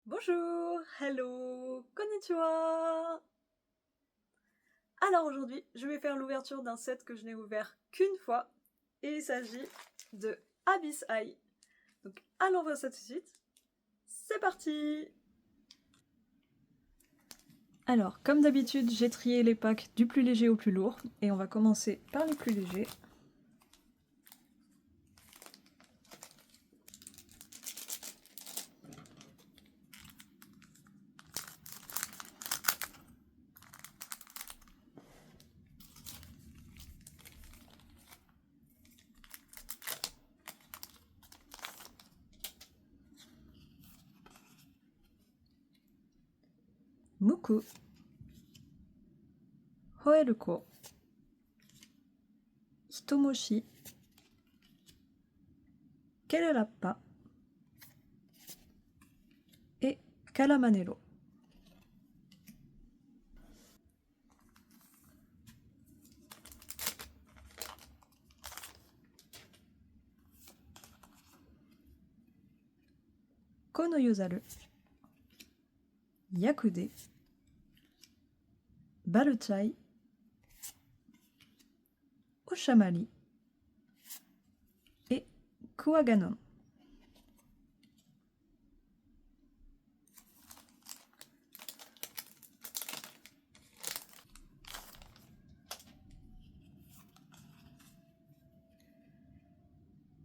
Bonjour, hello, konnichiwa. Alors aujourd'hui, je vais faire l'ouverture d'un set que je n'ai ouvert qu'une fois. Et il s'agit de Abyss Eye. Donc allons voir ça tout de suite. C'est parti. Alors, comme d'habitude, j'ai trié les packs du plus léger au plus lourd. Et on va commencer par les plus légers. Muku, Hoeruko, Hitomoshi, Kelelappa et Calamanello. Kono Yuzaru, Yakude, Baruchai, Oshamari et Kuwaganon.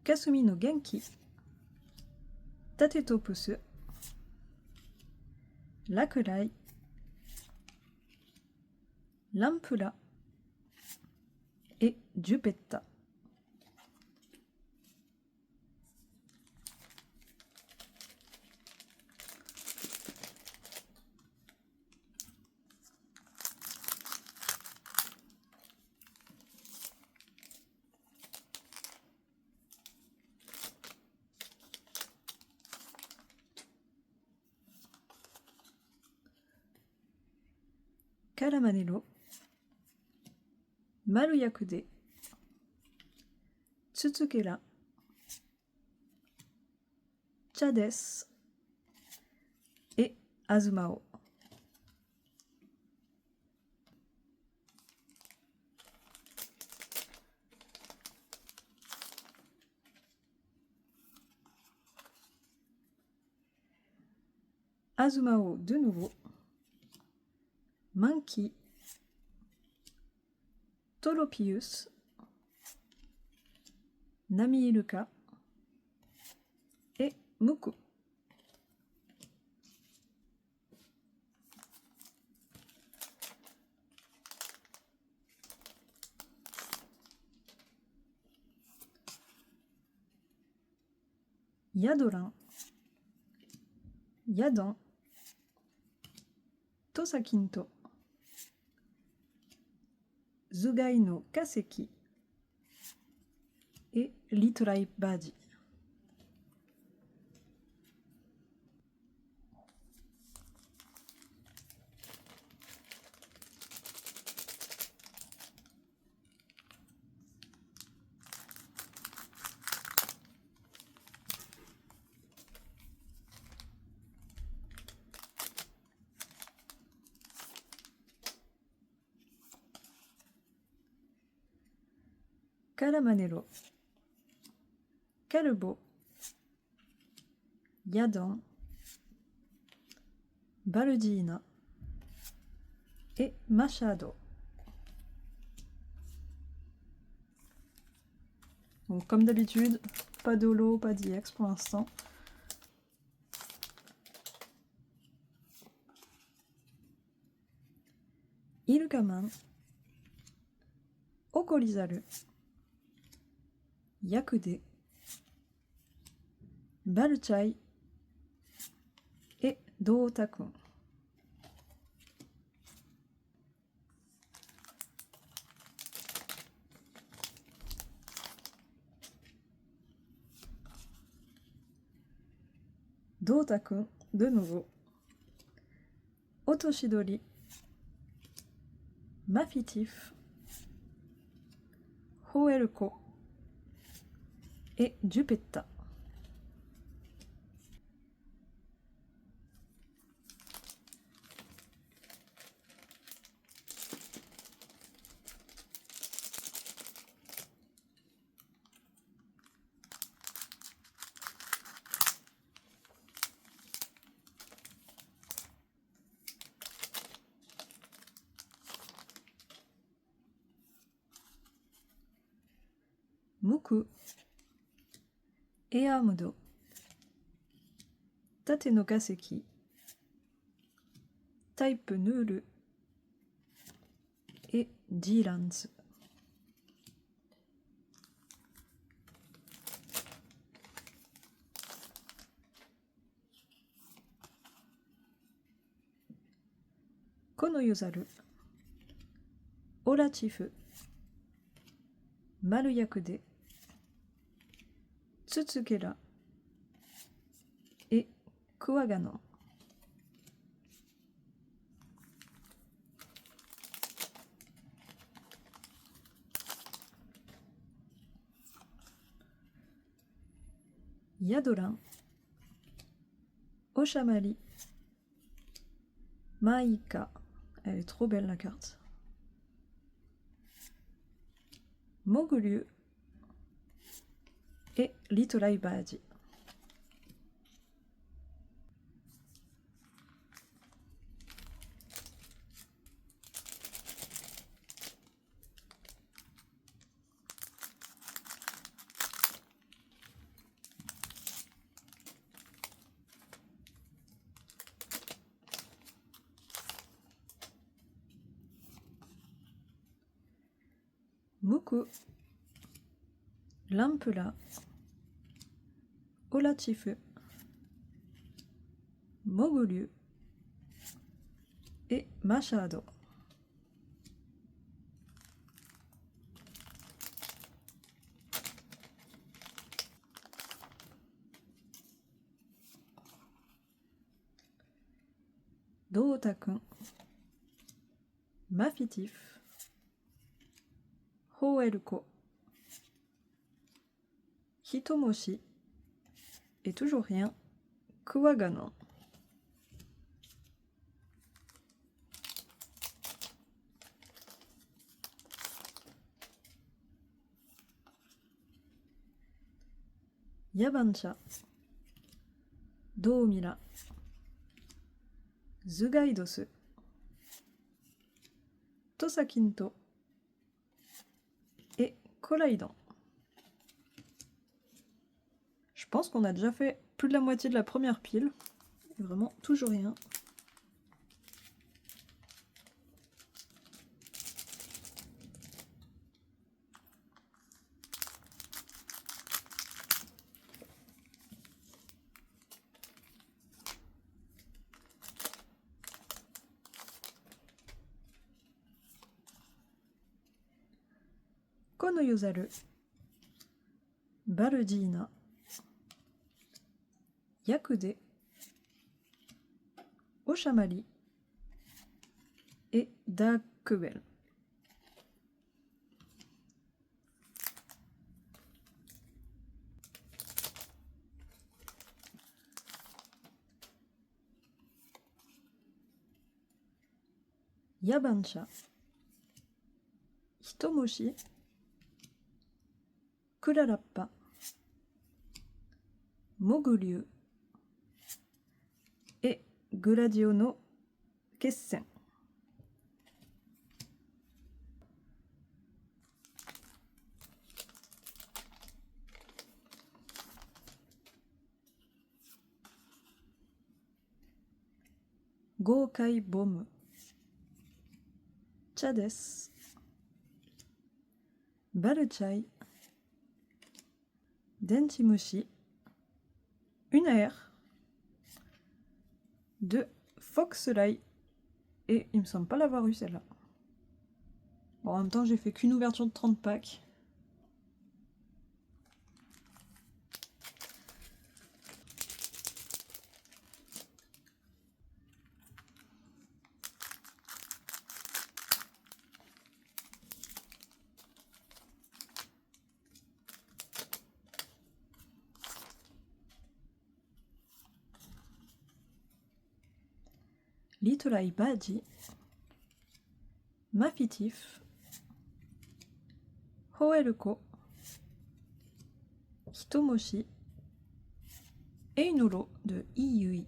Kasumi no Genki, Tateto Pusu, Lakurai, Lampula et Jupetta. Calamanello, Maruyakude, Tsutsukela, Chades et Azumao. Azumao de nouveau, Mankey, Tolopius, Nami Iluka et Muku. Yadorin, Yadan, Tosakinto, Zugai no Kaseki et Litrai Badi. Calamanello, Calebo, Yadan, Baludina et Machado. Donc comme d'habitude, pas d'holo, pas d'IX pour l'instant. Ilukaman, Okolizaru, Yakude, Baruchai et Dootakun. Dootakun de nouveau, Otoshidori, Mafitif, Hoeruko et Jupetta. Muku, Eamudo, Tate no kaseki, Type Nuru et Jiranzu. Kono Yozaru, Orachifu, Maruyakude, Tsutsukera et Kuwaganon. Yadoran, Oshamari, Maika, elle est trop belle la carte. Moguryu et Litorai Baji. Muku, Lampula, Olachifu, Moguryu et Machado. Dota-kun, Mafitif, Hoelko, Hitomoshi et toujours rien, Kuwaganon. Yabancha, Doumira, Zugaidosu, Tosakinto et Koraidon. Je pense qu'on a déjà fait plus de la moitié de la première pile. Vraiment, toujours rien. Kono Yozaru, Baldina, Yakude, Oshamari et Darkwell. Yabancha, Hitomoshi, Kurarappa, Moguryu et Gladio no Kessen. Goukai Bomu, Chades, Baruchai, Denchimushi, une AR, 2 Foxleye, et il me semble pas l'avoir eu celle-là. Bon, en même temps, j'ai fait qu'une ouverture de 30 packs. Litorai Baji, Mafitif, Hoelko, Hitomoshi et une holo de Iyui.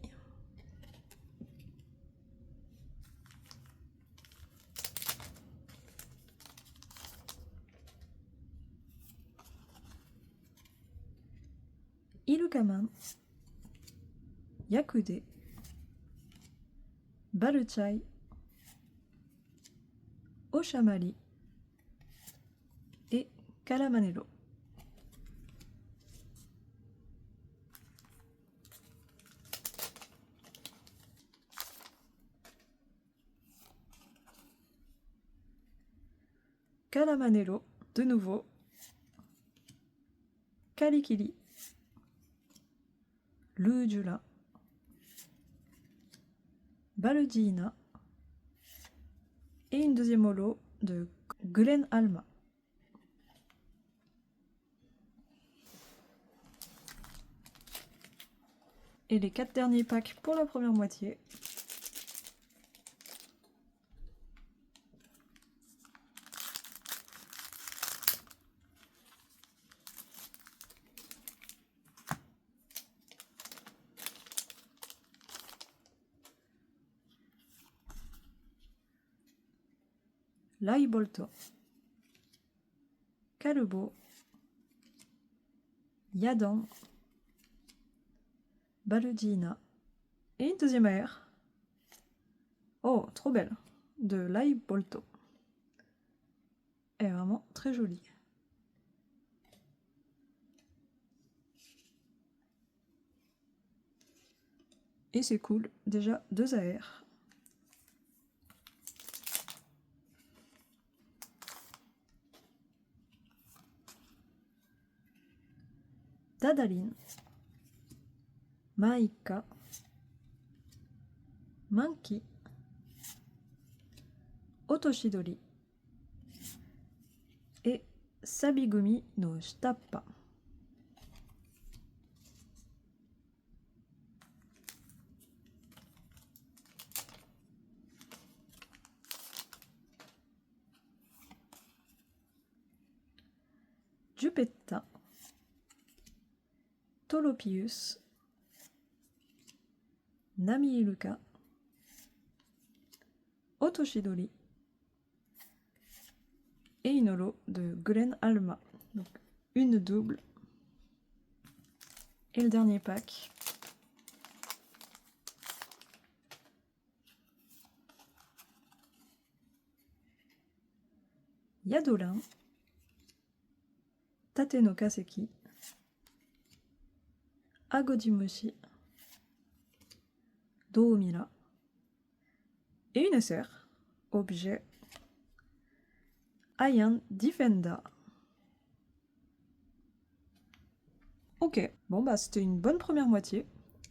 Yukaman, Yakude, Baluchai, Oshamari et Calamanello. Calamanello, de nouveau, Kalikili, Lujula, Baludina et une deuxième holo de Glen Alma. Et les 4 derniers packs pour la première moitié. Laibolto, Kalubo, Yadan, Baludina et une deuxième AR. Oh, trop belle, de Laibolto. Elle est vraiment très jolie. Et c'est cool, déjà 2 AR. Dadaline, Maika, Manki, Otoshidori et Sabigumi no Shitappa. Jupetta, Tolopius, Nami-Iluka, Otoshidori et une holo de Glen Alma. Donc une double. Et le dernier pack. Yadolin, Tate no Kaseki, Agodimushi, Doomira et une SR, objet, Ayan Defender. Ok, bon bah c'était une bonne première moitié.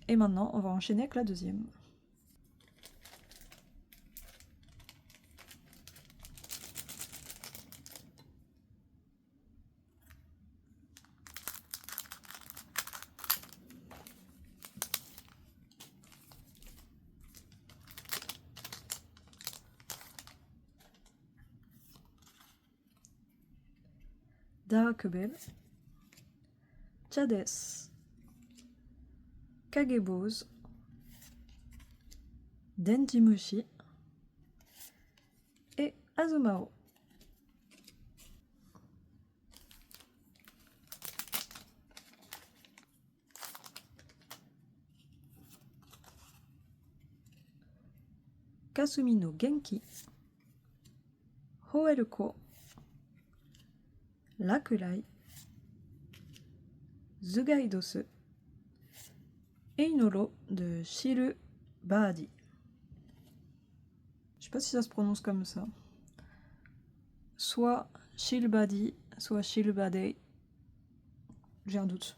Et maintenant on va enchaîner avec la deuxième. Darakubel, Chades, Kageboz, Denjimushi et Azumao. Kasumi no Genki, Hoelko, Lakulai, Zugaidose et une holo de Shiru Badi. Je sais pas si ça se prononce comme ça. Soit Shilbadi, soit Shilbadei. J'ai un doute.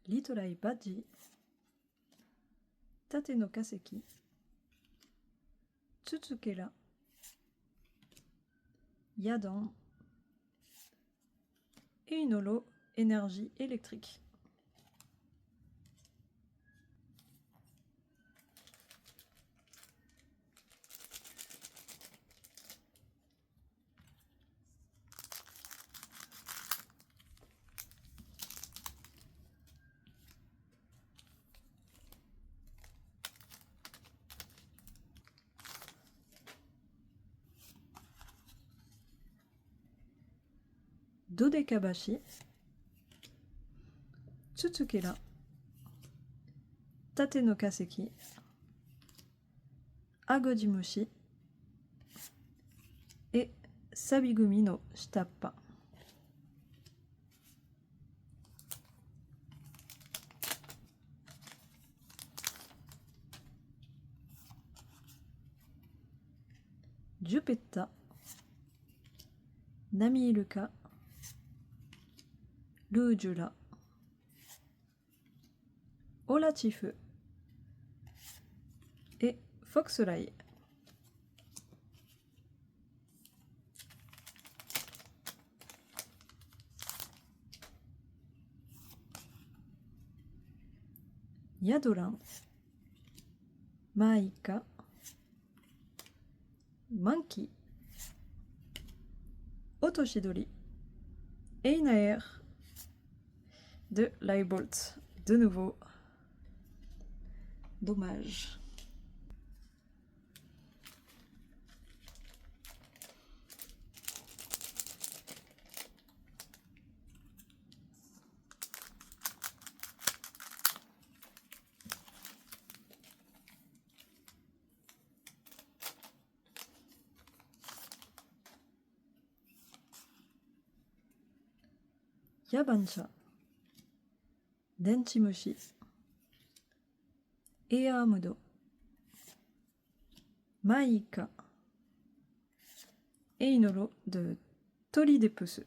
Litorai Baji, Tate no Kaseki, Tsutsukela, Yadan et une holo énergie électrique. Dodekabashi, Tsutsukela, Tate no Kaseki, Agodimushi et Sabigumi no Shitappa. Jupetta, Nami Iluka, Lujula, Olatifu et Foxolai. Yadoran, Maika, Manki, Otoshidori, Einaer de Lightbolt. De nouveau. Dommage. Yabancha, Denchimushi, Eamudo, Maika, Einoro de Tori des Pesseux.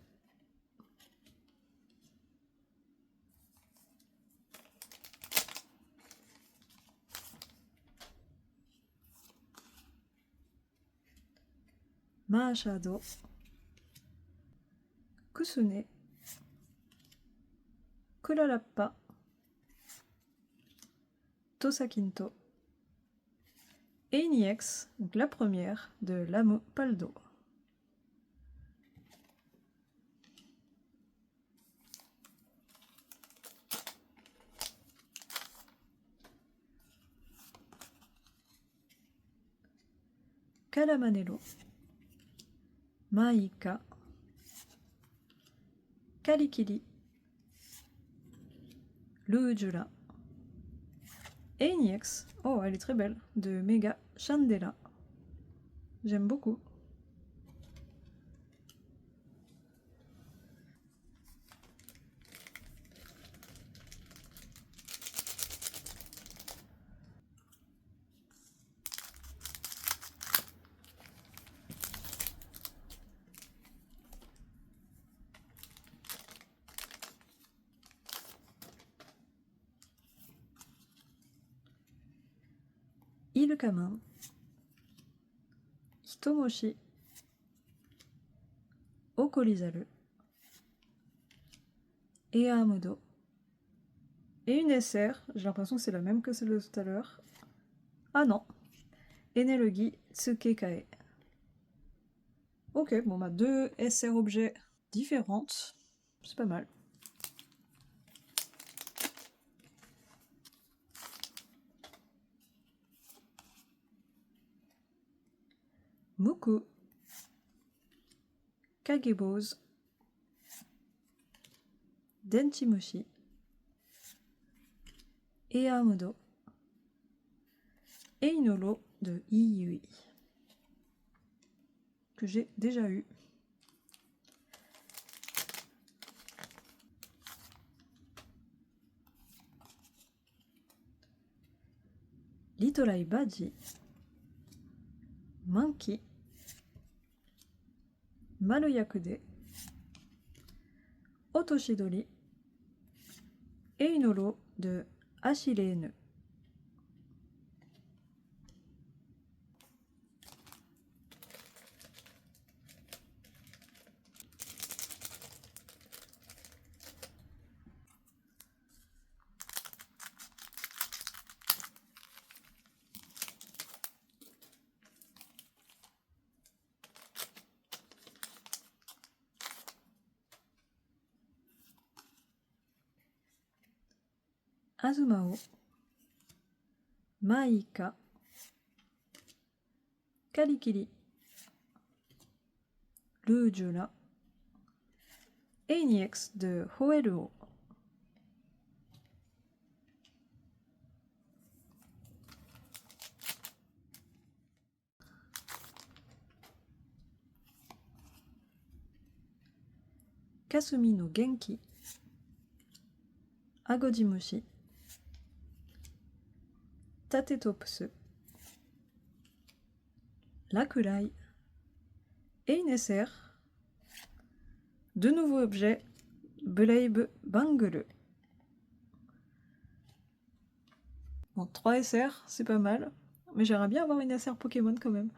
Maashado, Kusune, Kurarappa, Tosakinto, Einix, donc la première de Lamo Paldo. Calamanello, Maika, Kalikili, Lujula, Einix, oh elle est très belle, de Mega Chandela. J'aime beaucoup. Ilukaman, Hitomoshi, Okolizaru, Eamudo, et une SR, j'ai l'impression que c'est la même que celle de tout à l'heure. Ah non, Enelogi Tsukekae. Ok, bon bah deux SR objets différentes, c'est pas mal. Muku, Kageboz, Denchimushi, Eamudo, Einolo de Iyui, que j'ai déjà eu. Litorai Baji, Manki, Maloyakude, Otoshidori, Einolo de Ashirene. Azumao, Maika, Kalikili, Lujula, et une EX de Hoeruo. Kasumi no Genki, Agojimushi, Tatetopsu, Lakurai, et une SR, de nouveaux objets, Brave Bangle. Bon, 3 SR, c'est pas mal, mais j'aimerais bien avoir une SR Pokémon quand même.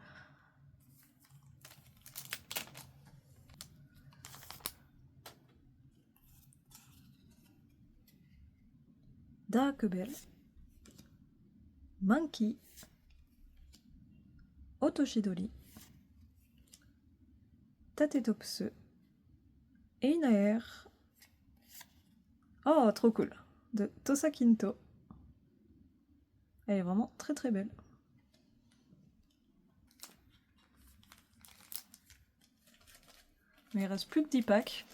Dark Bell, Mankey, Otoshidori, Tatetopsu, et une AR. Oh, trop cool, de Tosakinto. Elle est vraiment très très belle. Mais il reste plus que 10 packs.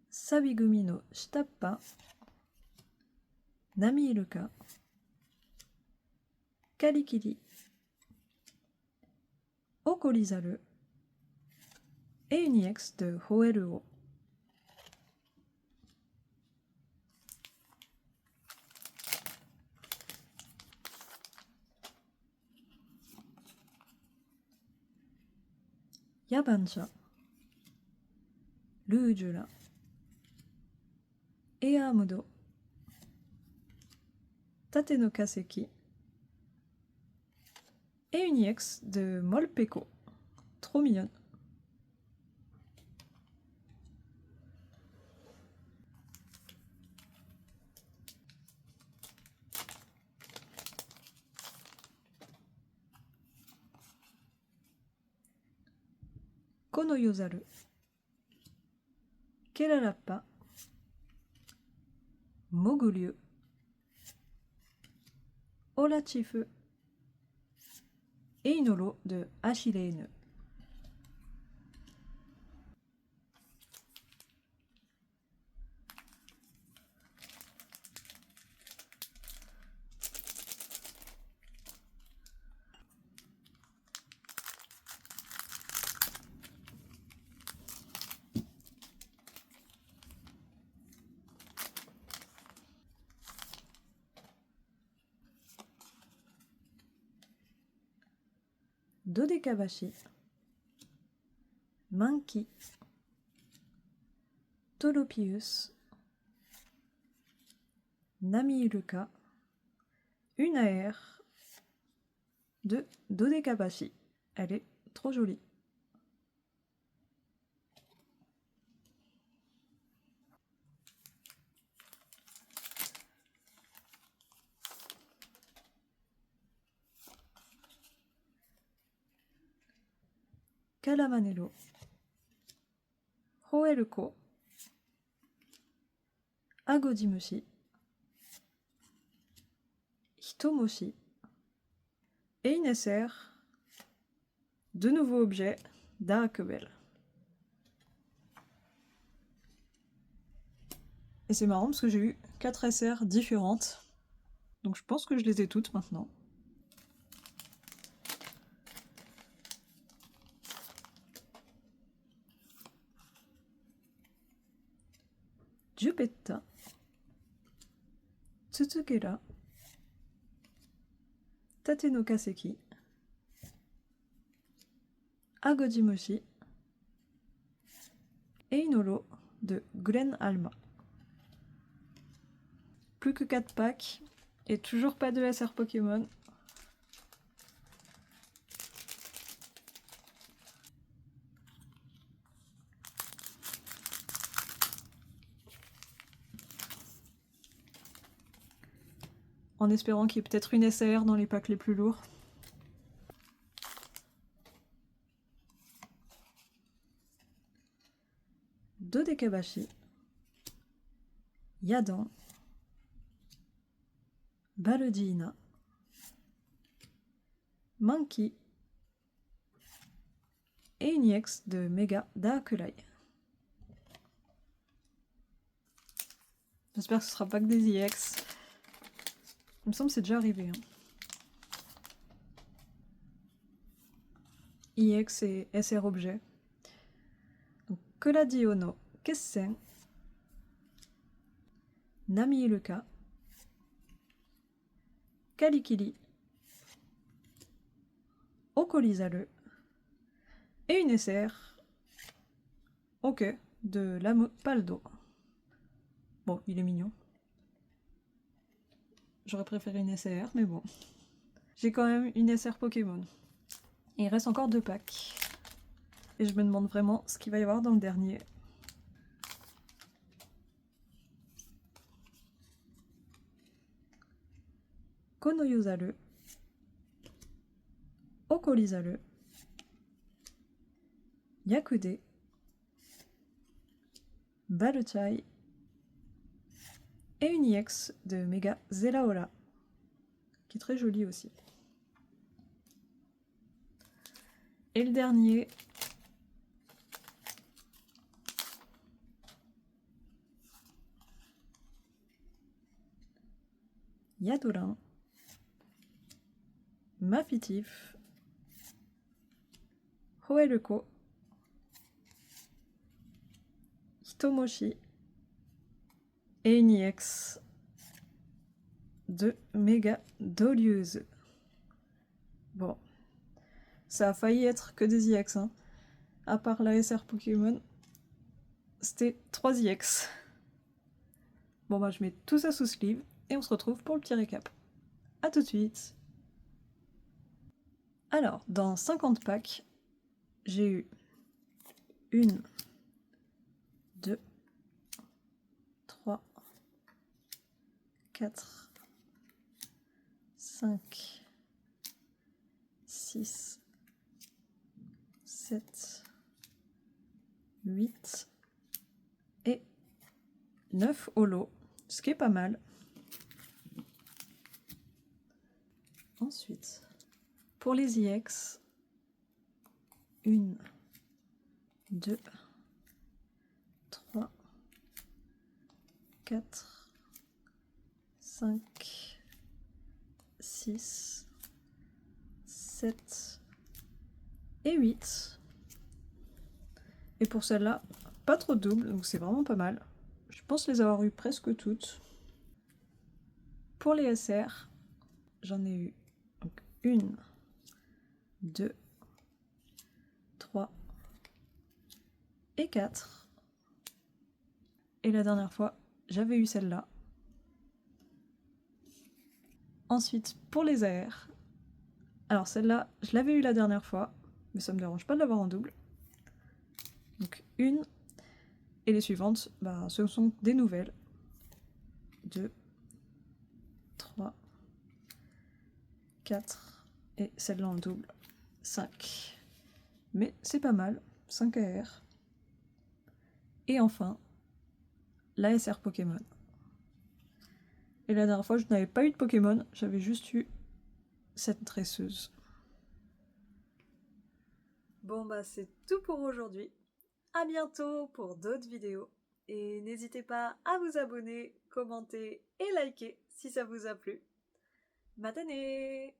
Sabigumi no Shitappa, Nami Iruka, Kalikiri, Okolizaru, et une EX de Hoeruo. Yabancha, Lujura, Eamudo, Tate no Kaseki, et une EX de Molpeko. Trop mignonne. Konoyozaru, Keralappa, Mogulyu, Olachifu, et une holo de Ashirene. Dodekabashi, Mankey, Tolopius, Nami Iruka, une AR de Dodekabashi. Elle est trop jolie. Calamanello, Hoelko, Agojimushi, Hitomoshi, et une SR, de nouveaux objets, Dark Bell. Et c'est marrant parce que j'ai eu 4 SR différentes, donc je pense que je les ai toutes maintenant. Jupetta, Tsutsugira, Tate no Kaseki, Agojimushi, et une holo de Glen Alma. Plus que 4 packs, et toujours pas de SR Pokémon. En espérant qu'il y ait peut-être une SR dans les packs les plus lourds. Dodekabashi, Yadan, Baludina, Mankey et une EX de Mega Darkulai. J'espère que ce sera pas que des EX. Il me semble que c'est déjà arrivé. EX et SR objet. Donc, Koladio no Kessen, Nami Iluka, Kalikili, Okolizaru et une SR. Ok, de Lame Paldo. Bon, il est mignon. J'aurais préféré une SR, mais bon. J'ai quand même une SR Pokémon. Et il reste encore 2 packs. Et je me demande vraiment ce qu'il va y avoir dans le dernier. Konoyozaru, Okolizaru, Yakude, Baluchai et une EX de Mega Zelaola, qui est très jolie aussi. Et le dernier, Yadorin, Mafitif, Hoeleko, Hitomoshi et une EX de Mega Dolieuse. Bon, ça a failli être que des EX, hein. À part la SR Pokémon, c'était 3 EX. Bon bah je mets tout ça sous sleeve et on se retrouve pour le petit récap. A tout de suite. Alors, dans 50 packs, j'ai eu 1, 2, 3, 4, 5, 6, 7, 8 et 9 holos, ce qui est pas mal. Ensuite, pour les EX, 1, 2, 3, 4, 5, 6, 7 et 8. Et pour celle-là, pas trop de double, donc c'est vraiment pas mal. Je pense les avoir eu presque toutes. Pour les SR, j'en ai eu donc 1, 2, 3 et 4. Et la dernière fois, j'avais eu celle-là. Ensuite, pour les AR, alors celle-là, je l'avais eu la dernière fois, mais ça me dérange pas de l'avoir en double. Donc 1, et les suivantes, bah, ce sont des nouvelles. 2, 3, 4, et celle-là en double, 5. Mais c'est pas mal, 5 AR. Et enfin, la SR Pokémon. Et la dernière fois, je n'avais pas eu de Pokémon, j'avais juste eu cette dresseuse. Bon bah c'est tout pour aujourd'hui. À bientôt pour d'autres vidéos. Et n'hésitez pas à vous abonner, commenter et liker si ça vous a plu. Matane!